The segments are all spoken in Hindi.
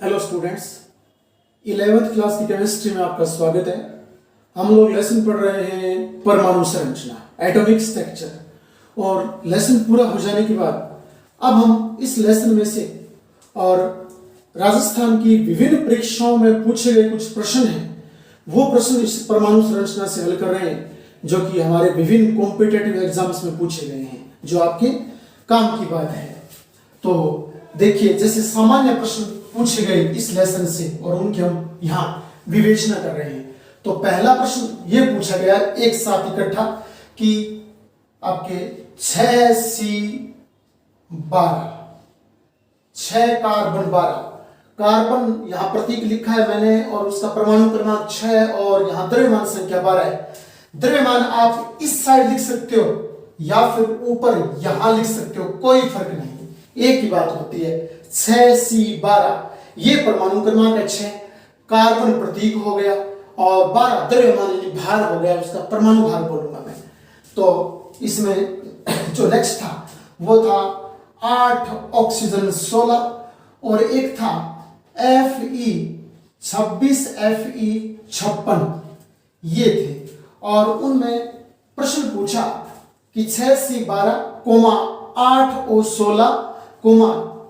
हेलो स्टूडेंट्स, 11th क्लास की केमिस्ट्री में आपका स्वागत है। हम लोग लेसन पढ़ रहे हैं परमाणु संरचना, एटॉमिक स्ट्रक्चर। और लेसन पूरा हो जाने के बाद अब हम इस लेसन में से और राजस्थान की विभिन्न परीक्षाओं में पूछे गए कुछ प्रश्न हैं, वो प्रश्न इस परमाणु संरचना से हल कर रहे हैं, जो कि हमारे विभिन्न कॉम्पिटिटिव एग्जाम्स में पूछे गए हैं, जो आपके काम की बात है। तो देखिए, जैसे सामान्य प्रश्न पूछे गए इस लेसन से और उनकी हम यहाँ विवेचना कर रहे हैं। तो पहला प्रश्न ये पूछा गया एक साथ इकट्ठा कि आपके 6C12, 6 कार्बन 12, कार्बन यहाँ प्रतीक लिखा है मैंने और उसका परमाणु क्रमांक 6 और यहाँ द्रव्यमान संख्या 12 है। द्रव्यमान आप इस साइड लिख सकते हो या फिर ऊपर यहां लिख सकते हो, कोई फर्क नहीं, एक ही बात होती है। 6C12 ये परमाणु क्रमांक है, 6 कार्बन प्रतीक हो गया और 12 द्रव्यमान यानी भार हो गया, उसका परमाणु भार बोलूंगा मैं। तो इसमें जो नेक्स्ट था वो था 8 ऑक्सीजन 16 और एक था Fe 26 Fe 56, ये थे। और उनमें प्रश्न पूछा कि 6C12, 8O16,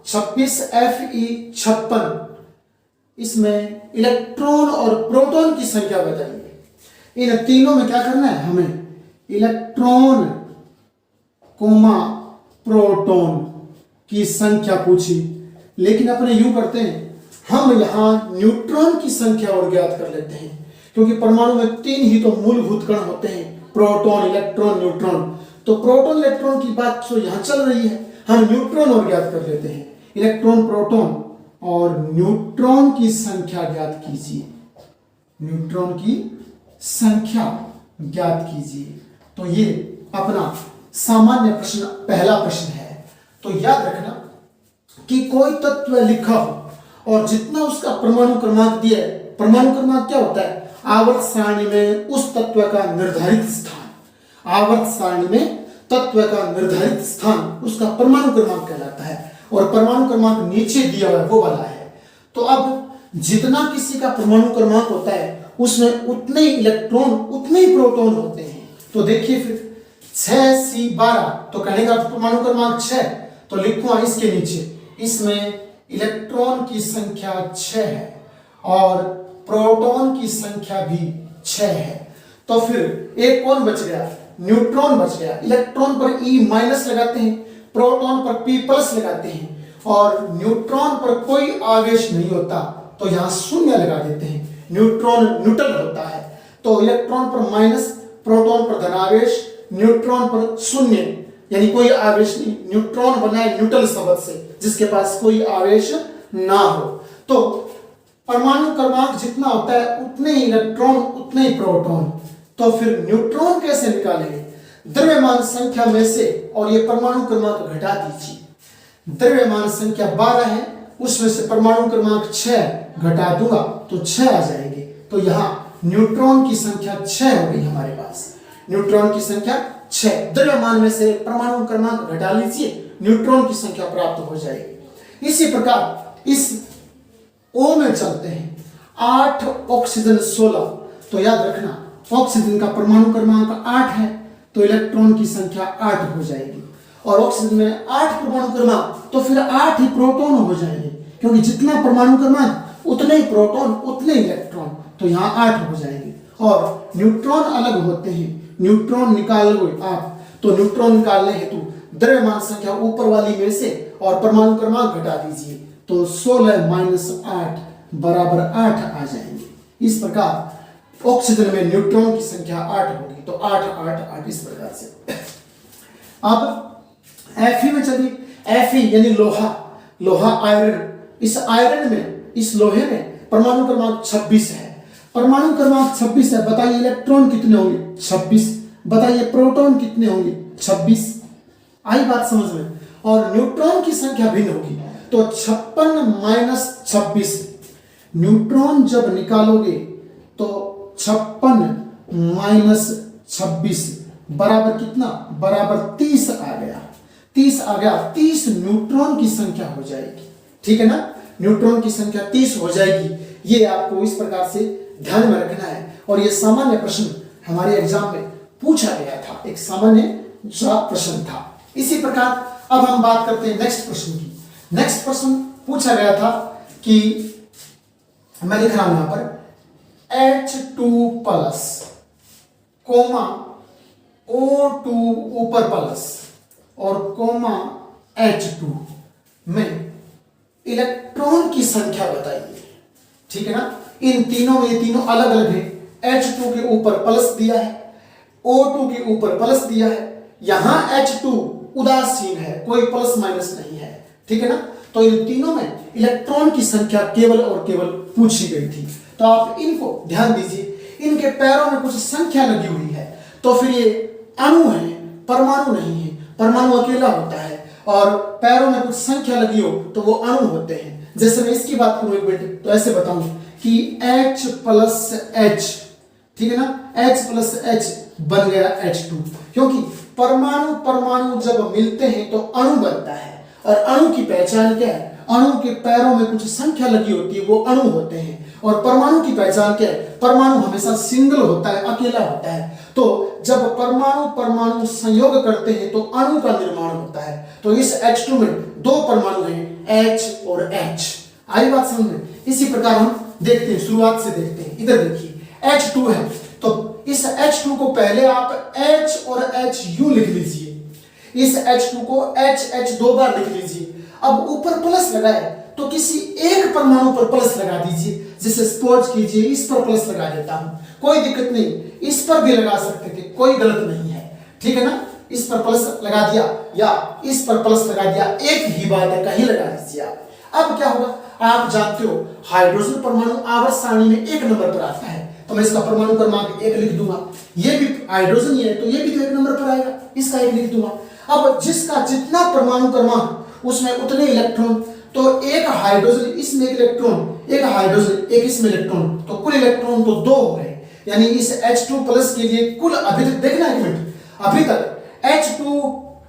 26 Fe 56, इसमें इलेक्ट्रॉन और प्रोटॉन की संख्या बताइए। इन तीनों में क्या करना है हमें? इलेक्ट्रॉन प्रोटॉन की संख्या पूछी, लेकिन अपने यूं करते हैं, हम यहां न्यूट्रॉन की संख्या और ज्ञात कर लेते हैं, क्योंकि परमाणु में 3 ही तो मूलभूत कण होते हैं, प्रोटॉन, इलेक्ट्रॉन, न्यूट्रॉन। तो प्रोटॉन इलेक्ट्रॉन की बात तो यहां चल रही है, हम न्यूट्रॉन और ज्ञात कर लेते हैं। इलेक्ट्रॉन, प्रोटॉन और न्यूट्रॉन की संख्या ज्ञात कीजिए, न्यूट्रॉन की संख्या ज्ञात कीजिए। तो ये अपना सामान्य प्रश्न, पहला प्रश्न है। तो याद रखना कि कोई तत्व लिखा हो और जितना उसका परमाणु क्रमांक दिया है, परमाणु क्रमांक क्या होता है? आवर्त सारणी में उस तत्व का निर्धारित स्थान, आवर्त सारणी में तत्व का निर्धारित स्थान उसका परमाणु क्रमांक कहलाता है, और परमाणु क्रमांक नीचे दिया हुआ है वो वाला है। तो अब जितना किसी का परमाणु क्रमांक होता है उसमें उतने ही इलेक्ट्रॉन, उतने ही प्रोटॉन होते हैं। तो देखिए फिर 6C12 तो कहने का परमाणु क्रमांक 6, तो लिखूंगा इसके नीचे, इसमें इलेक्ट्रॉन की संख्या 6 है और प्रोटॉन की संख्या भी 6 है। तो फिर एक कौन बच गया? न्यूट्रॉन बच गया। इलेक्ट्रॉन पर E- लगाते हैं, प्रोटॉन पर P+ लगाते हैं, और न्यूट्रॉन पर कोई आवेश नहीं होता तो यहां शून्य लगा देते हैं, न्यूट्रॉन न्यूट्रल होता है। तो इलेक्ट्रॉन पर माइनस, प्रोटॉन पर धनावेश, न्यूट्रॉन पर शून्य, यानी कोई आवेश नहीं। न्यूट्रॉन बना है न्यूट्रल शब्द से, जिसके पास कोई आवेश ना हो। तो परमाणु क्रमांक जितना होता है उतने ही इलेक्ट्रॉन, उतने ही प्रोटॉन। तो फिर न्यूट्रॉन कैसे निकालेंगे? द्रव्यमान संख्या में से और ये परमाणु क्रमांक घटा दीजिए। द्रव्यमान संख्या 12 है, उसमें से परमाणु क्रमांक 6 घटा दूंगा तो 6 आ जाएंगे। तो यहां न्यूट्रॉन की संख्या 6 हो गई हमारे पास, न्यूट्रॉन की संख्या 6। द्रव्यमान में से परमाणु क्रमांक घटा लीजिए, न्यूट्रॉन की संख्या प्राप्त हो जाएगी। इसी प्रकार इस O में चलते हैं, 8 ऑक्सीजन 16, तो याद रखना ऑक्सीजन का परमाणु क्रमांक 8 है, तो इलेक्ट्रॉन की संख्या 8 हो जाएगी। और ऑक्सीजन में 8 परमाणु क्रमांक, तो फिर 8 ही प्रोटॉन हो जाएंगे, क्योंकि जितना परमाणु क्रमांक उतने ही प्रोटॉन, उतने इलेक्ट्रॉन, तो यहाँ 8 हो जाएंगे। और न्यूट्रॉन अलग होते हैं, न्यूट्रॉन निकालोगे आप, तो न्यूट्रॉन निकालने हेतु द्रव्यमान संख्या ऊपर वाली में से और परमाणु क्रमांक घटा दीजिए, तो 16 - 8 बराबर 8 आ जाएंगे। इस प्रकार ऑक्सीजन में न्यूट्रॉन की संख्या 8 होगी, तो 8 8 8 इस प्रकार से। अब Fe में चलिए, Fe यानी लोहा, लोहा आयरन। इस आयरन में, इस लोहे में परमाणु क्रमांक 26 है, परमाणु क्रमांक 26 है। बताइए इलेक्ट्रॉन कितने होंगे? 26। बताइए प्रोटॉन कितने होंगे? 26। आई बात समझ में? और न्यूट्रॉन की संख्या भिन्न होगी, तो 56 - 26, न्यूट्रॉन जब निकालोगे तो 56 - 26 बराबर कितना? बराबर 30 आ गया। 30 आ गया, 30 न्यूट्रॉन की संख्या हो जाएगी। ठीक है ना? न्यूट्रॉन की संख्या 30 हो जाएगी। ये आपको इस प्रकार से ध्यान में रखना है। और ये सामान्य प्रश्न हमारे एग्जाम में पूछा गया था, एक सामान्य सा प्रश्न था। इसी प्रकार अब हम बात करते हैं नेक्स्ट प्रश्न की। नेक्स्ट प्रश्न पूछा गया था कि मैं लिख रहा हूं यहां पर H2 प्लस कोमा O2 ऊपर प्लस और कोमा H2 में इलेक्ट्रॉन की संख्या बताइए। ठीक है ना, इन तीनों में, ये तीनों अलग अलग है। H2 के ऊपर प्लस दिया है, O2 के ऊपर प्लस दिया है, यहां H2 उदासीन है, कोई प्लस माइनस नहीं है। ठीक है ना, तो इन तीनों में इलेक्ट्रॉन की संख्या केवल और केवल पूछी गई थी। तो आप इनको ध्यान दीजिए, इनके पैरों में कुछ संख्या लगी हुई है, तो फिर ये अणु है, परमाणु नहीं है। परमाणु अकेला होता है और पैरों में कुछ संख्या लगी हो तो वो अणु होते हैं। जैसे मैं इसकी बात करूं एक मिनट, तो ऐसे बताऊं कि H प्लस H, ठीक है ना, H प्लस H बन गया H2, क्योंकि परमाणु परमाणु जब मिलते हैं तो अणु बनता है। और अणु की पहचान क्या है? अणु के पैरों में कुछ संख्या लगी होती है, वो अणु होते हैं। और परमाणु की पहचान क्या है? परमाणु हमेशा सिंगल होता है, अकेला होता है। तो जब परमाणु परमाणु संयोग करते हैं तो अणु का निर्माण होता है। तो इस H2 में दो परमाणु हैं, H और H। आई बात समझ में? इसी प्रकार हम देखते हैं, शुरुआत से देखते हैं। इधर देखिए H2 है, तो इस H2 को पहले आप H और HU लिख लीजिए। इस H2 को H दो बार लिख लीजिए। अब ऊपर प्लस लगाए तो किसी एक परमाणु पर प्लस लगा दीजिए। जैसे सपोज कीजिए इस पर प्लस लगा देता हूं, कोई दिक्कत नहीं, इस पर भी लगा सकते थे, कोई गलत नहीं है। ठीक है ना, इस पर प्लस लगा दिया या इस पर प्लस लगा दिया, एक ही बात है, कहीं लगा दीजिए आप। अब क्या होगा? आप जानते हो हाइड्रोजन परमाणु आवर्त सारणी में 1 नंबर पर आता है, तो मैं इसका परमाणु क्रमांक 1 लिख दूंगा। ये भी हाइड्रोजन ही है तो ये भी तो 1 नंबर पर आएगा, इसका 1 लिख दूंगा। अब जिसका जितना परमाणु क्रमांक उसमें उतने इलेक्ट्रॉन, तो एक हाइड्रोजन इसमें एक इलेक्ट्रॉन, एक हाइड्रोजन एक इसमें इलेक्ट्रॉन, तो कुल इलेक्ट्रॉन तो 2 हो गए। यानी इस H2 प्लस के लिए कुल, अभी तक देखना एक मिनट, अभी तक H2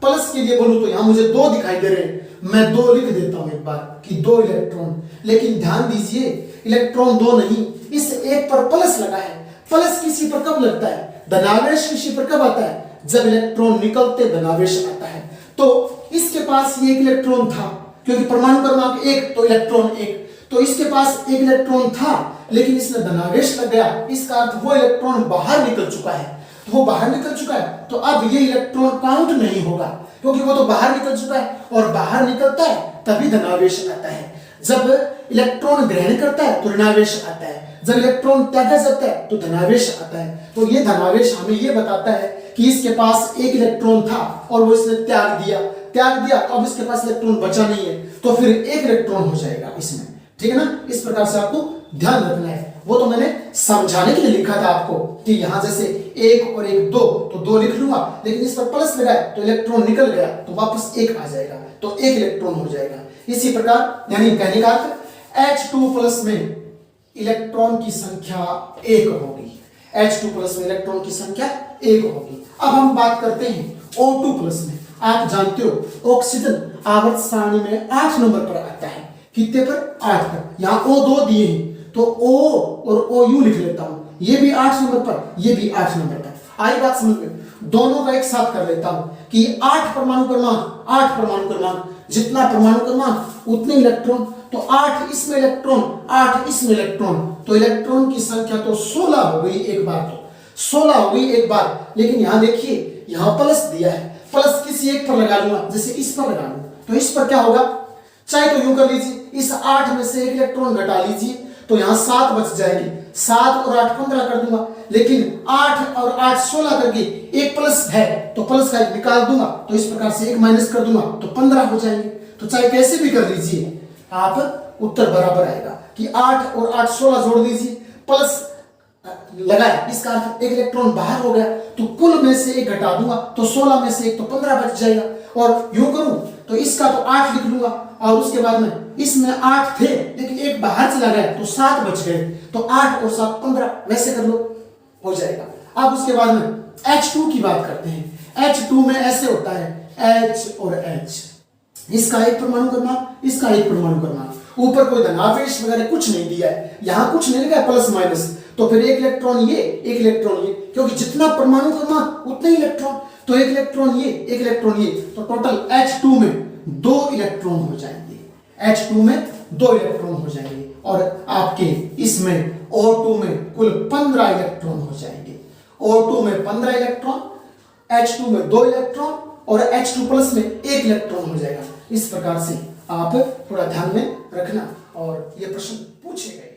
प्लस के लिए बोलूं तो यहां मुझे 2 दिखाई दे रहे हैं, मैं 2 लिख देता हूं एक बार कि 2 इलेक्ट्रॉन। लेकिन ध्यान दीजिए इलेक्ट्रॉन 2 नहीं, इस एक पर प्लस लगा है। प्लस किसी पर कब लगता है? धनावेश किसी पर कब आता है? जब इलेक्ट्रॉन निकलते धनावेश आता है। तो इसके पास ये एक इलेक्ट्रॉन था, क्योंकि परमाणु क्रमांक 1 तो इलेक्ट्रॉन 1, तो इसके पास एक इलेक्ट्रॉन था, लेकिन इसमें धनावेश लग गया। इसका अर्थ वो इलेक्ट्रॉन बाहर निकल चुका है। तो वो बाहर निकल चुका है तो अब ये इलेक्ट्रॉन काउंट नहीं होगा, क्योंकि वो तो बाहर निकल चुका है। और बाहर निकलता है तभी धनावेश आता है। जब इलेक्ट्रॉन ग्रहण करता है तो ऋणावेश आता है, जब इलेक्ट्रॉन त्यागा जाता है तो धनावेश आता है। तो ये धनावेश हमें ये बताता है कि इसके पास एक इलेक्ट्रॉन था और वो इसने त्याग दिया, तो अब इसके पास इलेक्ट्रॉन बचा नहीं है, तो फिर एक इलेक्ट्रॉन हो जाएगा इसमें। ठीक है ना, इस प्रकार से आपको ध्यान रखना है। वो तो मैंने समझाने के लिए लिखा था आपको कि यहां जैसे 1 और 1 2, तो 2 लिख लूंगा, लेकिन इस पर प्लस लगाए तो इलेक्ट्रॉन निकल गया तो वापस 1 आ जाएगा, तो 1 इलेक्ट्रॉन हो जाएगा। इसी प्रकार यानी कहने का अर्थ H2 प्लस में इलेक्ट्रॉन की संख्या 1 होगी। H2 प्लस में इलेक्ट्रॉन की संख्या 1 होगी। अब हम बात करते हैं O2 प्लस में। आप जानते हो ऑक्सीजन आवर्त सारणी में 8 नंबर पर आता है। कितने पर? 8 पर। यहाँ O2 दिए हैं तो O और OU लिख लेता हूं, ये भी 8 नंबर पर, ये भी 8 नंबर पर। आई बात समझ में? दोनों का एक साथ कर लेता हूं कि 8 परमाणु क्रमांक, 8 परमाणु क्रमांक, जितना परमाणु क्रमांक उतने इलेक्ट्रॉन, तो 8 इसमें इलेक्ट्रॉन, 8 इसमें इलेक्ट्रॉन, तो इलेक्ट्रॉन की संख्या तो 16 हो गई एक बार, तो 16 हो गई एक बार। लेकिन यहां देखिए यहां प्लस दिया है, प्लस किसी एक पर लगा लूंगा, जैसे इस पर लगा लूं तो इस पर क्या होगा? चाहे तो यूं कर लीजिए, इस 8 में से एक इलेक्ट्रॉन घटा लीजिए तो यहां 7 बच जाएगी। 7 और 8 15 कर दूंगा, लेकिन 8 और 8 16 करके एक प्लस है तो प्लस का एक निकाल दूंगा, तो इस प्रकार से एक माइनस कर दूंगा तो 15 हो जाएंगे। तो चाहे कैसे भी कर लीजिए आप, उत्तर बराबर आएगा कि 8 और 8 16 जोड़ दीजिए, प्लस लगाए, इसका अर्थ एक इलेक्ट्रॉन बाहर हो गया, तो कुल में से एक घटा दूंगा तो 16 में से एक तो 15 बच जाएगा। और यूं करूं तो इसका तो 8 लिख लूंगा, और उसके बाद में इसमें 8 थे लेकिन एक बाहर चला गया तो 7 बच गए, तो 8 और 7 15, वैसे कर लो, हो जाएगा। अब उसके बाद में H2 की बात करते हैं। H2 में ऐसे होता है H और H, इसका एक परमाणु क्रमांक, इसका एक परमाणु क्रमांक। ऊपर कोई धनावेश वगैरह कुछ नहीं दिया है, यहां कुछ नहीं लिखा है प्लस माइनस, तो फिर एक इलेक्ट्रॉन ये, एक इलेक्ट्रॉन ये, क्योंकि जितना परमाणु का मास उतने ही इलेक्ट्रॉन, तो एक इलेक्ट्रॉन ये, एक इलेक्ट्रॉन ये, तो टोटल H2 में 2 इलेक्ट्रॉन हो जाएंगे, H2 में 2 इलेक्ट्रॉन हो जाएंगे, और आपके इसमें O2 में कुल 15 इलेक्ट्रॉन हो जाएंगे। O2 में 15 इलेक्ट्रॉन, H2 में 2 इलेक्ट्रॉन और H2 प्लस में 1 इलेक्ट्रॉन हो जाएगा। इस प्रकार से आप थोड़ा ध्यान में रखना, और ये प्रश्न पूछे गए।